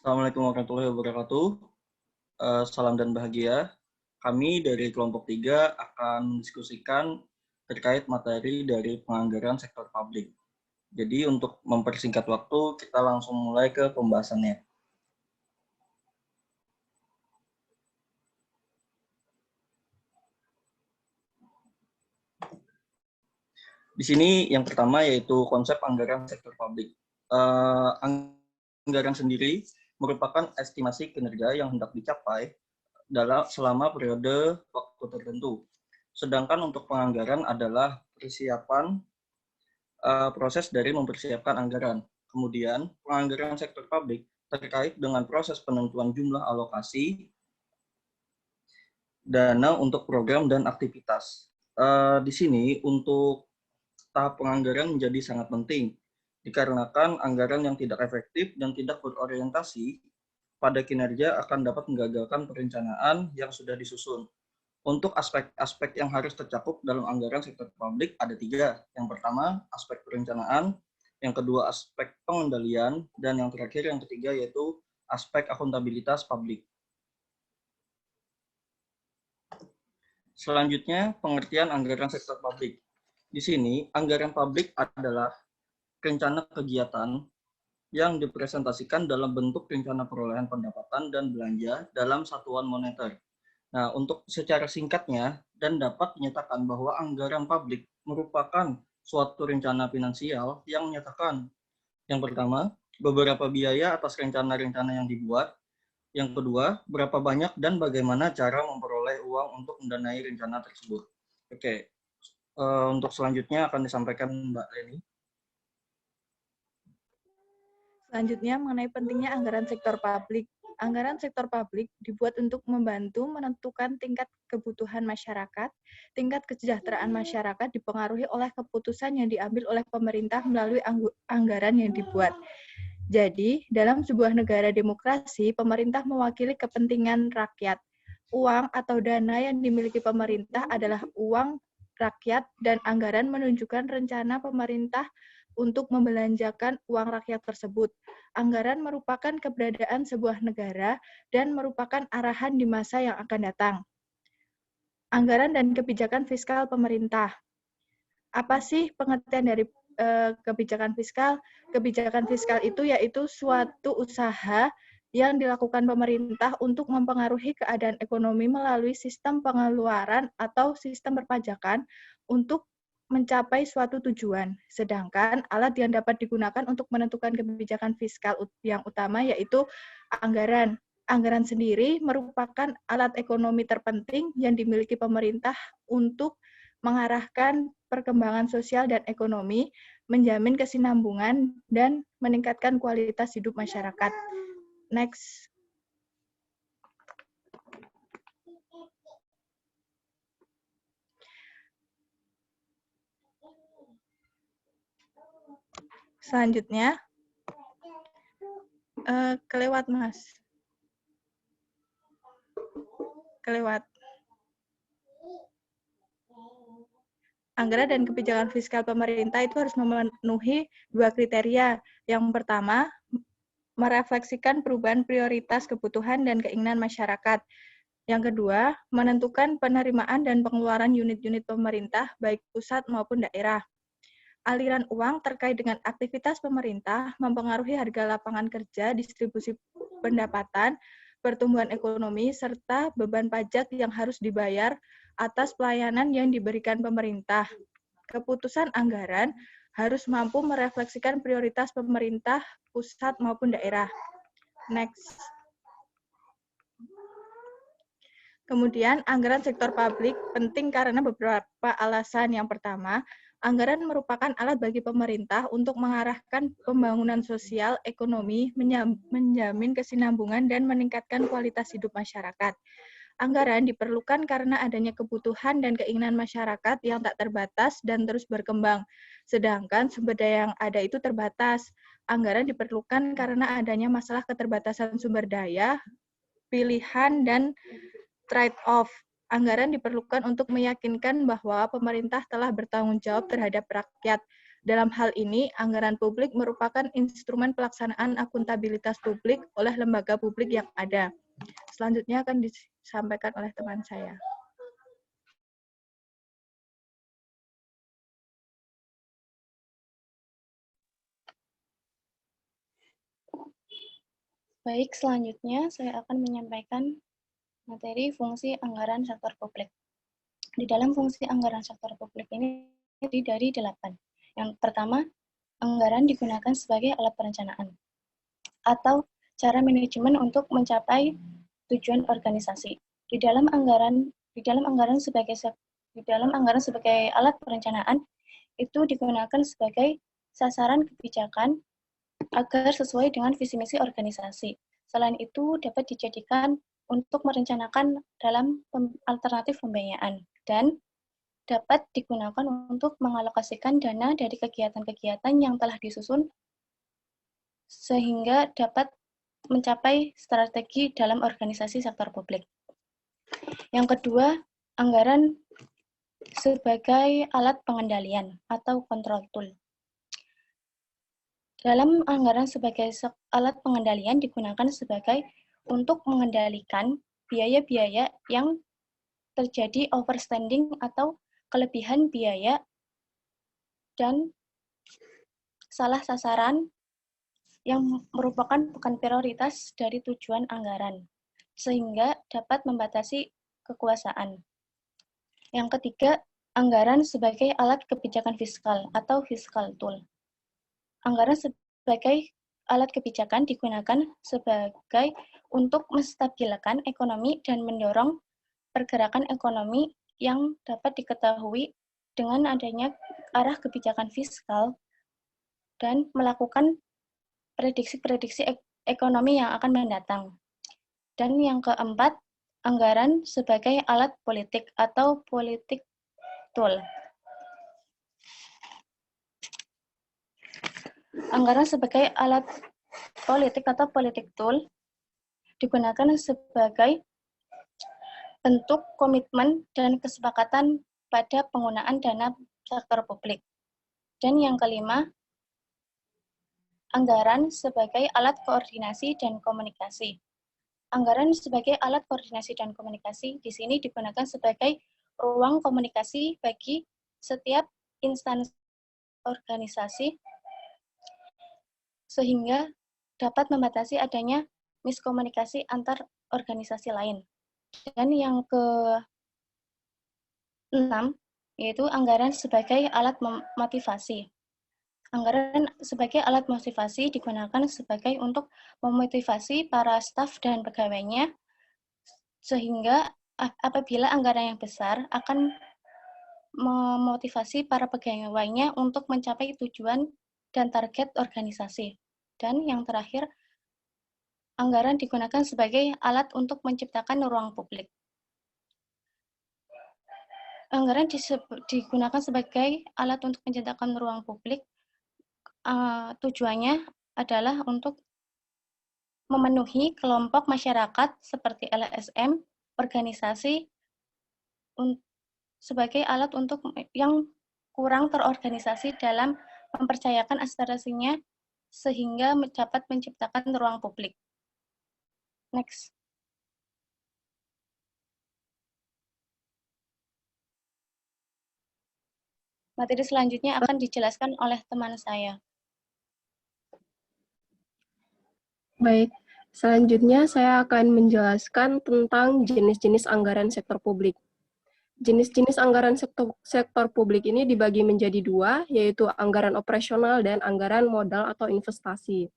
Assalamualaikum warahmatullahi wabarakatuh. Salam dan bahagia. Kami dari kelompok 3 akan mendiskusikan terkait materi dari penganggaran sektor publik. Jadi untuk mempersingkat waktu, kita langsung mulai ke pembahasannya. Di sini yang pertama yaitu konsep anggaran sektor publik. Anggaran sendiri merupakan estimasi kinerja yang hendak dicapai selama periode waktu tertentu. Sedangkan untuk penganggaran adalah persiapan proses dari mempersiapkan anggaran. Kemudian, penganggaran sektor publik terkait dengan proses penentuan jumlah alokasi dana untuk program dan aktivitas. Di sini untuk tahap penganggaran menjadi sangat penting, dikarenakan anggaran yang tidak efektif dan tidak berorientasi pada kinerja akan dapat menggagalkan perencanaan yang sudah disusun. Untuk aspek-aspek yang harus tercakup dalam anggaran sektor publik ada 3. Yang pertama, aspek perencanaan. Yang kedua, aspek pengendalian. Dan yang terakhir, yang ketiga, yaitu aspek akuntabilitas publik. Selanjutnya, pengertian anggaran sektor publik. Di sini, anggaran publik adalah rencana kegiatan yang dipresentasikan dalam bentuk rencana perolehan pendapatan dan belanja dalam satuan moneter. Nah, untuk secara singkatnya dan dapat dinyatakan bahwa anggaran publik merupakan suatu rencana finansial yang menyatakan yang pertama, beberapa biaya atas rencana-rencana yang dibuat. Yang kedua, berapa banyak dan bagaimana cara memperoleh uang untuk mendanai rencana tersebut. Oke, untuk selanjutnya akan disampaikan Mbak Leni. Selanjutnya mengenai pentingnya anggaran sektor publik. Anggaran sektor publik dibuat untuk membantu menentukan tingkat kebutuhan masyarakat. Tingkat kesejahteraan masyarakat dipengaruhi oleh keputusan yang diambil oleh pemerintah melalui anggaran yang dibuat. Jadi, dalam sebuah negara demokrasi, pemerintah mewakili kepentingan rakyat. Uang atau dana yang dimiliki pemerintah adalah uang rakyat dan anggaran menunjukkan rencana pemerintah untuk membelanjakan uang rakyat tersebut. Anggaran merupakan keberadaan sebuah negara dan merupakan arahan di masa yang akan datang. Anggaran dan kebijakan fiskal pemerintah. Apa sih pengertian dari kebijakan fiskal? Kebijakan fiskal itu yaitu suatu usaha yang dilakukan pemerintah untuk mempengaruhi keadaan ekonomi melalui sistem pengeluaran atau sistem perpajakan untuk mencapai suatu tujuan. Sedangkan alat yang dapat digunakan untuk menentukan kebijakan fiskal yang utama yaitu anggaran. Anggaran sendiri merupakan alat ekonomi terpenting yang dimiliki pemerintah untuk mengarahkan perkembangan sosial dan ekonomi, menjamin kesinambungan, dan meningkatkan kualitas hidup masyarakat. Next. Selanjutnya, kelewat Mas. Kelewat. Anggaran dan kebijakan fiskal pemerintah itu harus memenuhi 2 kriteria. Yang pertama, merefleksikan perubahan prioritas kebutuhan dan keinginan masyarakat. Yang kedua, menentukan penerimaan dan pengeluaran unit-unit pemerintah, baik pusat maupun daerah. Aliran uang terkait dengan aktivitas pemerintah mempengaruhi harga lapangan kerja, distribusi pendapatan, pertumbuhan ekonomi, serta beban pajak yang harus dibayar atas pelayanan yang diberikan pemerintah. Keputusan anggaran harus mampu merefleksikan prioritas pemerintah, pusat maupun daerah. Next. Kemudian, anggaran sektor publik penting karena beberapa alasan. Yang pertama, anggaran merupakan alat bagi pemerintah untuk mengarahkan pembangunan sosial, ekonomi, menjamin kesinambungan, dan meningkatkan kualitas hidup masyarakat. Anggaran diperlukan karena adanya kebutuhan dan keinginan masyarakat yang tak terbatas dan terus berkembang. Sedangkan sumber daya yang ada itu terbatas. Anggaran diperlukan karena adanya masalah keterbatasan sumber daya, pilihan, dan trade-off. Anggaran diperlukan untuk meyakinkan bahwa pemerintah telah bertanggung jawab terhadap rakyat. Dalam hal ini, anggaran publik merupakan instrumen pelaksanaan akuntabilitas publik oleh lembaga publik yang ada. Selanjutnya akan disampaikan oleh teman saya. Baik, selanjutnya saya akan menyampaikan materi fungsi anggaran sektor publik. Di dalam fungsi anggaran sektor publik ini terdiri dari 8. Yang pertama, anggaran digunakan sebagai alat perencanaan atau cara manajemen untuk mencapai tujuan organisasi. Di dalam anggaran sebagai alat perencanaan itu digunakan sebagai sasaran kebijakan agar sesuai dengan visi misi organisasi. Selain itu dapat dijadikan untuk merencanakan dalam alternatif pembiayaan dan dapat digunakan untuk mengalokasikan dana dari kegiatan-kegiatan yang telah disusun sehingga dapat mencapai strategi dalam organisasi sektor publik. Yang kedua, anggaran sebagai alat pengendalian atau control tool. Dalam anggaran sebagai alat pengendalian digunakan sebagai untuk mengendalikan biaya-biaya yang terjadi overspending atau kelebihan biaya dan salah sasaran yang merupakan bukan prioritas dari tujuan anggaran, sehingga dapat membatasi kekuasaan. Yang ketiga, anggaran sebagai alat kebijakan fiskal atau fiscal tool. Anggaran sebagai alat kebijakan digunakan sebagai untuk menstabilkan ekonomi dan mendorong pergerakan ekonomi yang dapat diketahui dengan adanya arah kebijakan fiskal dan melakukan prediksi-prediksi ekonomi yang akan mendatang. Dan yang keempat, anggaran sebagai alat politik atau politik tool. Anggaran sebagai alat politik atau politik tool digunakan sebagai bentuk komitmen dan kesepakatan pada penggunaan dana sektor publik. Dan yang kelima, anggaran sebagai alat koordinasi dan komunikasi. Anggaran sebagai alat koordinasi dan komunikasi di sini digunakan sebagai ruang komunikasi bagi setiap instansi organisasi sehingga dapat membatasi adanya miskomunikasi antar organisasi lain. Dan yang ke-6 yaitu anggaran sebagai alat motivasi. Anggaran sebagai alat motivasi digunakan sebagai untuk memotivasi para staf dan pegawainya sehingga apabila anggaran yang besar akan memotivasi para pegawainya untuk mencapai tujuan dan target organisasi. Dan yang terakhir, anggaran digunakan sebagai alat untuk menciptakan ruang publik. Anggaran digunakan sebagai alat untuk menciptakan ruang publik. Tujuannya adalah untuk memenuhi kelompok masyarakat seperti LSM, organisasi, sebagai alat untuk yang kurang terorganisasi dalam mempercayakan aspirasinya sehingga dapat menciptakan ruang publik. Next. Materi selanjutnya akan dijelaskan oleh teman saya. Baik, selanjutnya saya akan menjelaskan tentang jenis-jenis anggaran sektor publik. Jenis-jenis anggaran sektor publik ini dibagi menjadi dua, yaitu anggaran operasional dan anggaran modal atau investasi.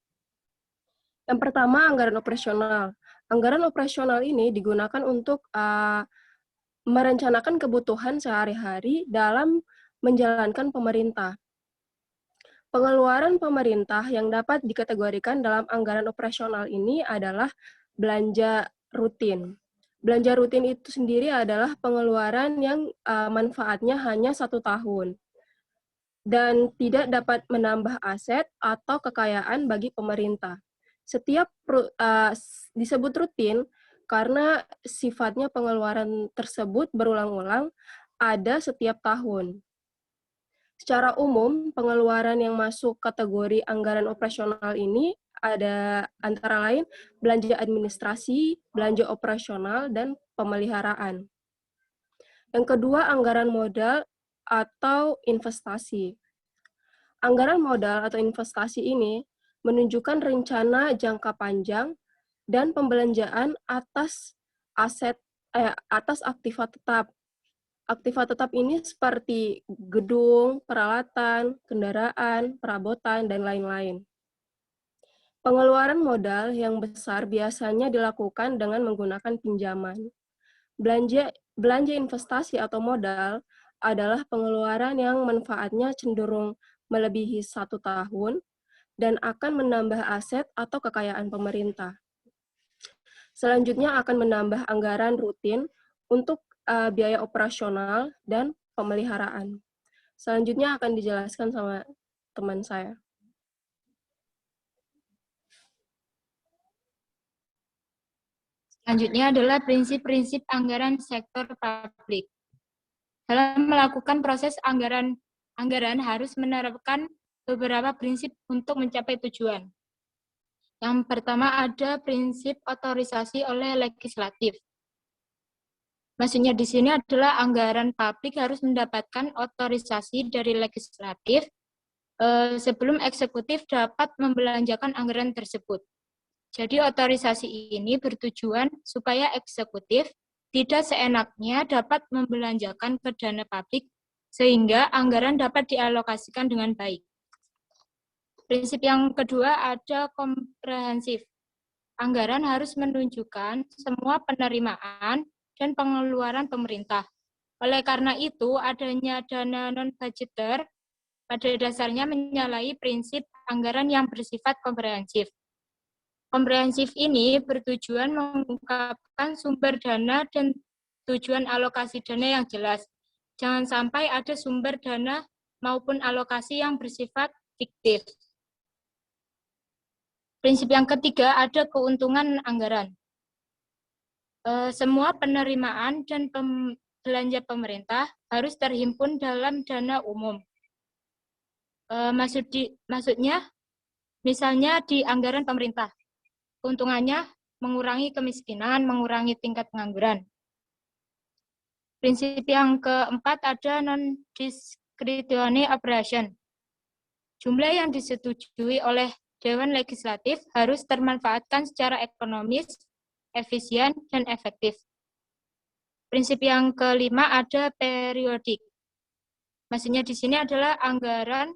Yang pertama, anggaran operasional. Anggaran operasional ini digunakan untuk merencanakan kebutuhan sehari-hari dalam menjalankan pemerintah. Pengeluaran pemerintah yang dapat dikategorikan dalam anggaran operasional ini adalah belanja rutin. Belanja rutin itu sendiri adalah pengeluaran yang manfaatnya hanya 1 tahun dan tidak dapat menambah aset atau kekayaan bagi pemerintah. Setiap disebut rutin karena sifatnya pengeluaran tersebut berulang-ulang ada setiap tahun. Secara umum, pengeluaran yang masuk kategori anggaran operasional ini ada antara lain belanja administrasi, belanja operasional, dan pemeliharaan. Yang kedua, anggaran modal atau investasi. Anggaran modal atau investasi ini menunjukkan rencana jangka panjang dan pembelanjaan atas aktiva tetap. Aktiva tetap ini seperti gedung, peralatan, kendaraan, perabotan, dan lain-lain. Pengeluaran modal yang besar biasanya dilakukan dengan menggunakan pinjaman. Belanja investasi atau modal adalah pengeluaran yang manfaatnya cenderung melebihi 1 tahun dan akan menambah aset atau kekayaan pemerintah. Selanjutnya akan menambah anggaran rutin untuk biaya operasional dan pemeliharaan. Selanjutnya akan dijelaskan sama teman saya. Selanjutnya adalah prinsip-prinsip anggaran sektor publik. Dalam melakukan proses anggaran harus menerapkan beberapa prinsip untuk mencapai tujuan. Yang pertama ada prinsip otorisasi oleh legislatif. Maksudnya di sini adalah anggaran publik harus mendapatkan otorisasi dari legislatif sebelum eksekutif dapat membelanjakan anggaran tersebut. Jadi otorisasi ini bertujuan supaya eksekutif tidak seenaknya dapat membelanjakan ke dana publik sehingga anggaran dapat dialokasikan dengan baik. Prinsip yang kedua ada komprehensif. Anggaran harus menunjukkan semua penerimaan dan pengeluaran pemerintah. Oleh karena itu, adanya dana non-budgeter pada dasarnya menyalahi prinsip anggaran yang bersifat komprehensif. Komprehensif ini bertujuan mengungkapkan sumber dana dan tujuan alokasi dana yang jelas. Jangan sampai ada sumber dana maupun alokasi yang bersifat fiktif. Prinsip yang ketiga ada keuntungan anggaran. Semua penerimaan dan belanja pemerintah harus terhimpun dalam dana umum. Maksudnya, misalnya di anggaran pemerintah, keuntungannya mengurangi kemiskinan, mengurangi tingkat pengangguran. Prinsip yang keempat ada non-discretionary operation. Jumlah yang disetujui oleh Dewan Legislatif harus termanfaatkan secara ekonomis, efisien, dan efektif. Prinsip yang kelima ada periodik. Maksudnya di sini adalah anggaran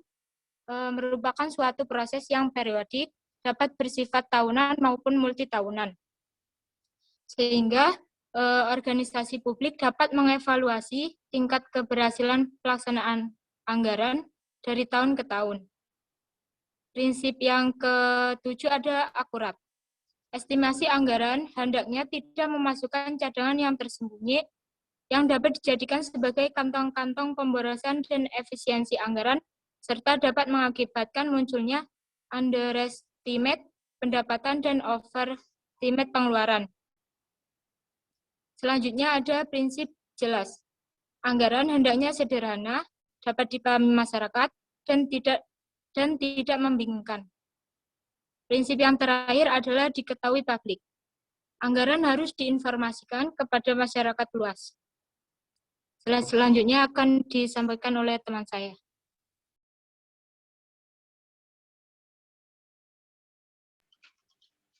merupakan suatu proses yang periodik, dapat bersifat tahunan maupun multitahunan. Sehingga organisasi publik dapat mengevaluasi tingkat keberhasilan pelaksanaan anggaran dari tahun ke tahun. Prinsip yang ketujuh ada akurat. Estimasi anggaran hendaknya tidak memasukkan cadangan yang tersembunyi yang dapat dijadikan sebagai kantong-kantong pemborosan dan efisiensi anggaran, serta dapat mengakibatkan munculnya underestimate pendapatan dan overestimate pengeluaran. Selanjutnya ada prinsip jelas. Anggaran hendaknya sederhana, dapat dipahami masyarakat, dan tidak membingungkan. Prinsip yang terakhir adalah diketahui publik. Anggaran harus diinformasikan kepada masyarakat luas. Selanjutnya akan disampaikan oleh teman saya.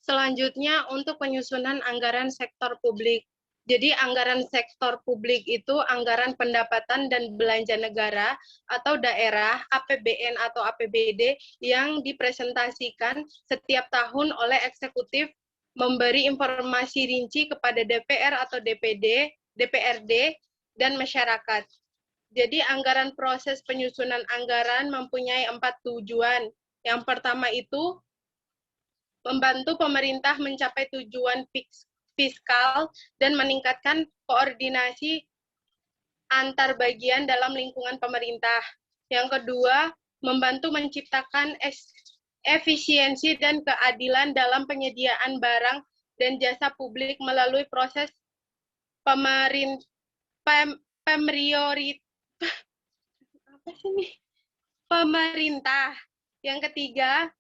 Selanjutnya untuk penyusunan anggaran sektor publik. Jadi anggaran sektor publik itu anggaran pendapatan dan belanja negara atau daerah, APBN atau APBD yang dipresentasikan setiap tahun oleh eksekutif memberi informasi rinci kepada DPR atau DPD, DPRD, dan masyarakat. Jadi anggaran proses penyusunan anggaran mempunyai 4 tujuan. Yang pertama itu membantu pemerintah mencapai tujuan fiskal dan meningkatkan koordinasi antar bagian dalam lingkungan pemerintah. Yang kedua, membantu menciptakan efisiensi dan keadilan dalam penyediaan barang dan jasa publik melalui proses pemerintah. Yang ketiga,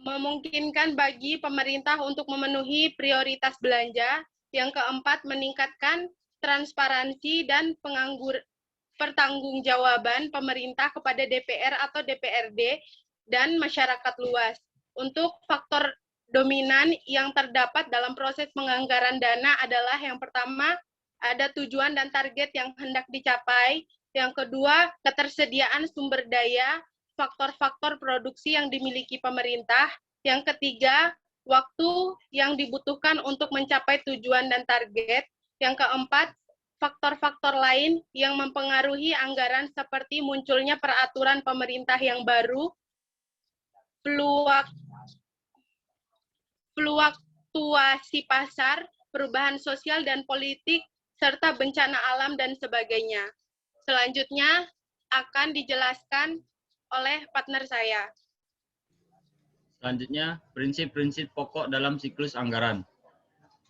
memungkinkan bagi pemerintah untuk memenuhi prioritas belanja. Yang keempat, meningkatkan transparansi dan pertanggungjawaban pemerintah kepada DPR atau DPRD dan masyarakat luas. Untuk faktor dominan yang terdapat dalam proses penganggaran dana adalah yang pertama, ada tujuan dan target yang hendak dicapai. Yang kedua, ketersediaan sumber daya, faktor-faktor produksi yang dimiliki pemerintah. Yang ketiga, waktu yang dibutuhkan untuk mencapai tujuan dan target. Yang keempat, faktor-faktor lain yang mempengaruhi anggaran seperti munculnya peraturan pemerintah yang baru, fluktuasi pasar, perubahan sosial dan politik, serta bencana alam dan sebagainya. Selanjutnya akan dijelaskan oleh partner saya. Selanjutnya, prinsip-prinsip pokok dalam siklus anggaran.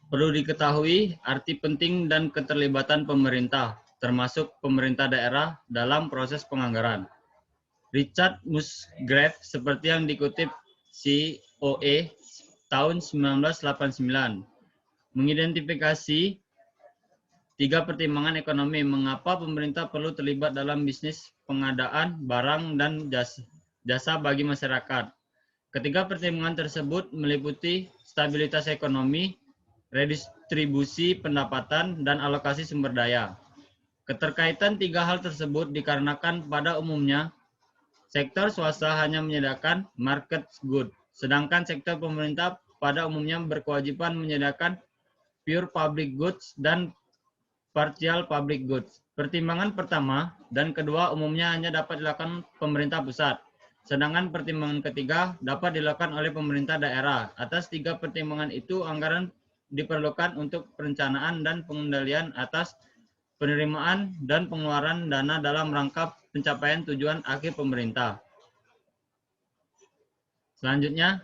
Perlu diketahui arti penting dan keterlibatan pemerintah, termasuk pemerintah daerah dalam proses penganggaran. Richard Musgrave, seperti yang dikutip COE tahun 1989, mengidentifikasi 3 pertimbangan ekonomi mengapa pemerintah perlu terlibat dalam bisnis pengadaan barang dan jasa bagi masyarakat. Ketiga pertimbangan tersebut meliputi stabilitas ekonomi, redistribusi pendapatan, dan alokasi sumber daya. Keterkaitan 3 hal tersebut dikarenakan pada umumnya sektor swasta hanya menyediakan market good, sedangkan sektor pemerintah pada umumnya berkewajiban menyediakan pure public goods dan partial public goods. Pertimbangan pertama dan kedua umumnya hanya dapat dilakukan pemerintah pusat, sedangkan pertimbangan ketiga dapat dilakukan oleh pemerintah daerah. Atas 3 pertimbangan itu, anggaran diperlukan untuk perencanaan dan pengendalian atas penerimaan dan pengeluaran dana dalam rangka pencapaian tujuan akhir pemerintah. Selanjutnya,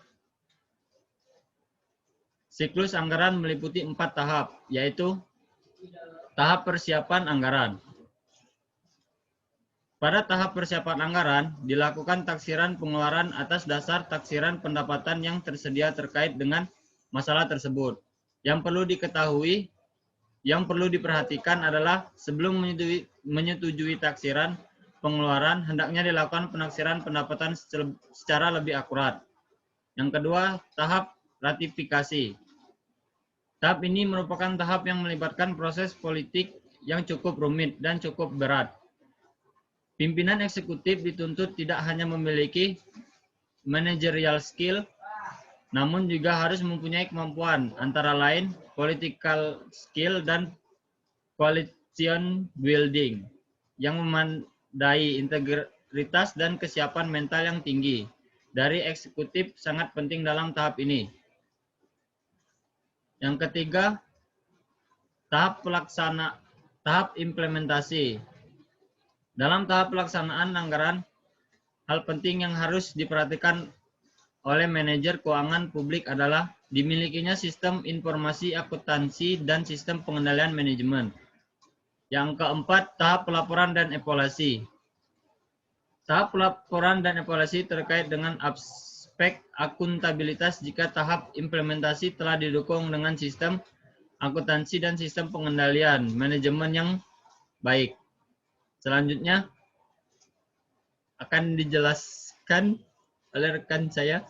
siklus anggaran meliputi 4 tahap, yaitu tahap persiapan anggaran. Pada tahap persiapan anggaran, dilakukan taksiran pengeluaran atas dasar taksiran pendapatan yang tersedia terkait dengan masalah tersebut. Yang perlu diperhatikan adalah sebelum menyetujui taksiran pengeluaran, hendaknya dilakukan penaksiran pendapatan secara lebih akurat. Yang kedua, tahap ratifikasi. Tahap ini merupakan tahap yang melibatkan proses politik yang cukup rumit dan cukup berat. Pimpinan eksekutif dituntut tidak hanya memiliki managerial skill, namun juga harus mempunyai kemampuan, antara lain political skill dan coalition building, yang memandai integritas dan kesiapan mental yang tinggi. Dari eksekutif sangat penting dalam tahap ini. Yang ketiga, tahap implementasi. Dalam tahap pelaksanaan anggaran, hal penting yang harus diperhatikan oleh manajer keuangan publik adalah dimilikinya sistem informasi akuntansi dan sistem pengendalian manajemen. Yang keempat, tahap pelaporan dan evaluasi. Tahap pelaporan dan evaluasi terkait dengan aspek akuntabilitas jika tahap implementasi telah didukung dengan sistem akuntansi dan sistem pengendalian manajemen yang baik. Selanjutnya akan dijelaskan oleh rekan saya.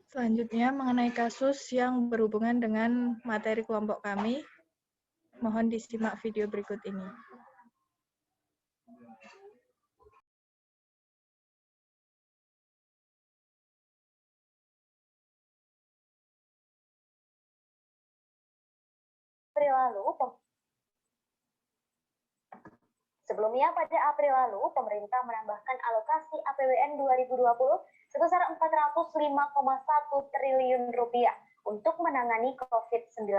Selanjutnya mengenai kasus yang berhubungan dengan materi kelompok kami, mohon disimak video berikut ini. Sebelumnya, pada April lalu, pemerintah menambahkan alokasi APBN 2020 sebesar 405,1 triliun rupiah untuk menangani COVID-19.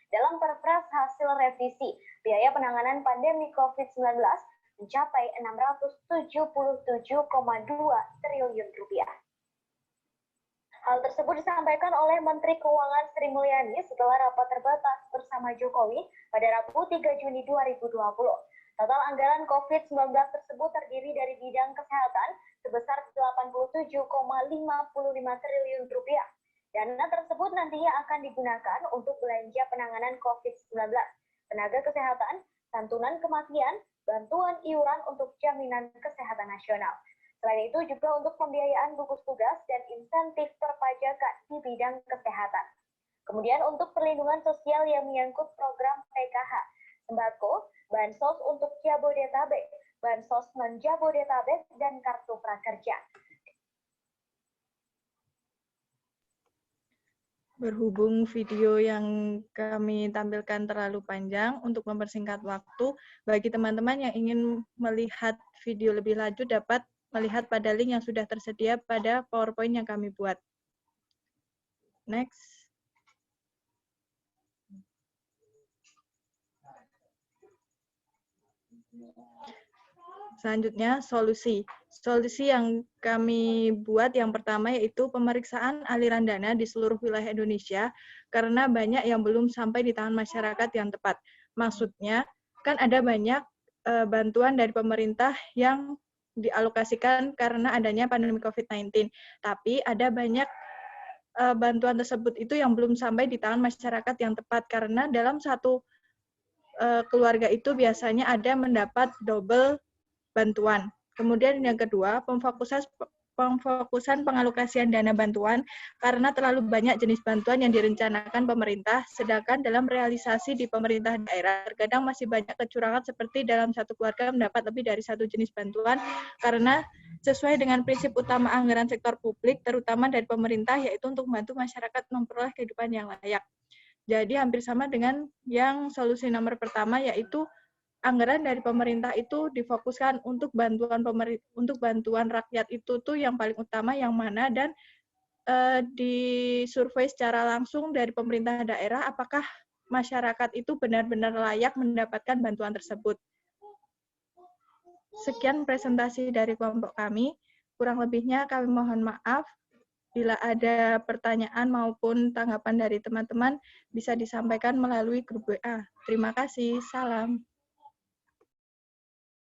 Dalam Perpres hasil revisi, biaya penanganan pandemi COVID-19 mencapai 677,2 triliun rupiah. Hal tersebut disampaikan oleh Menteri Keuangan Sri Mulyani setelah rapat terbatas bersama Jokowi pada Rabu 3 Juni 2020. Total anggaran COVID-19 tersebut terdiri dari bidang kesehatan sebesar 87,55 triliun rupiah. Dana tersebut nantinya akan digunakan untuk belanja penanganan COVID-19, tenaga kesehatan, santunan kematian, bantuan iuran untuk jaminan kesehatan nasional. Selain itu juga untuk pembiayaan gugus tugas dan insentif perpajakan di bidang kesehatan. Kemudian untuk perlindungan sosial yang menyangkut program PKH, sembako, bansos untuk Jabodetabek, bansos non-Jabodetabek, dan kartu prakerja. Berhubung video yang kami tampilkan terlalu panjang, untuk mempersingkat waktu, bagi teman-teman yang ingin melihat video lebih lanjut dapat melihat pada link yang sudah tersedia pada PowerPoint yang kami buat. Next. Selanjutnya, solusi. Solusi yang kami buat yang pertama yaitu pemeriksaan aliran dana di seluruh wilayah Indonesia karena banyak yang belum sampai di tangan masyarakat yang tepat. Maksudnya, kan ada banyak bantuan dari pemerintah yang dialokasikan karena adanya pandemi COVID-19. Tapi ada banyak bantuan tersebut itu yang belum sampai di tangan masyarakat yang tepat karena dalam satu keluarga itu biasanya ada mendapat double bantuan. Kemudian yang kedua, pemfokusan pengalokasian dana bantuan karena terlalu banyak jenis bantuan yang direncanakan pemerintah, sedangkan dalam realisasi di pemerintah daerah terkadang masih banyak kecurangan seperti dalam satu keluarga mendapat lebih dari satu jenis bantuan karena sesuai dengan prinsip utama anggaran sektor publik, terutama dari pemerintah, yaitu untuk membantu masyarakat memperoleh kehidupan yang layak. Jadi hampir sama dengan yang solusi nomor pertama, yaitu anggaran dari pemerintah itu difokuskan untuk bantuan rakyat itu tuh yang paling utama yang mana, dan disurvei secara langsung dari pemerintah daerah apakah masyarakat itu benar-benar layak mendapatkan bantuan tersebut. Sekian presentasi dari kelompok kami. Kurang lebihnya kami mohon maaf. Bila ada pertanyaan maupun tanggapan dari teman-teman bisa disampaikan melalui grup WA. Terima kasih. Salam.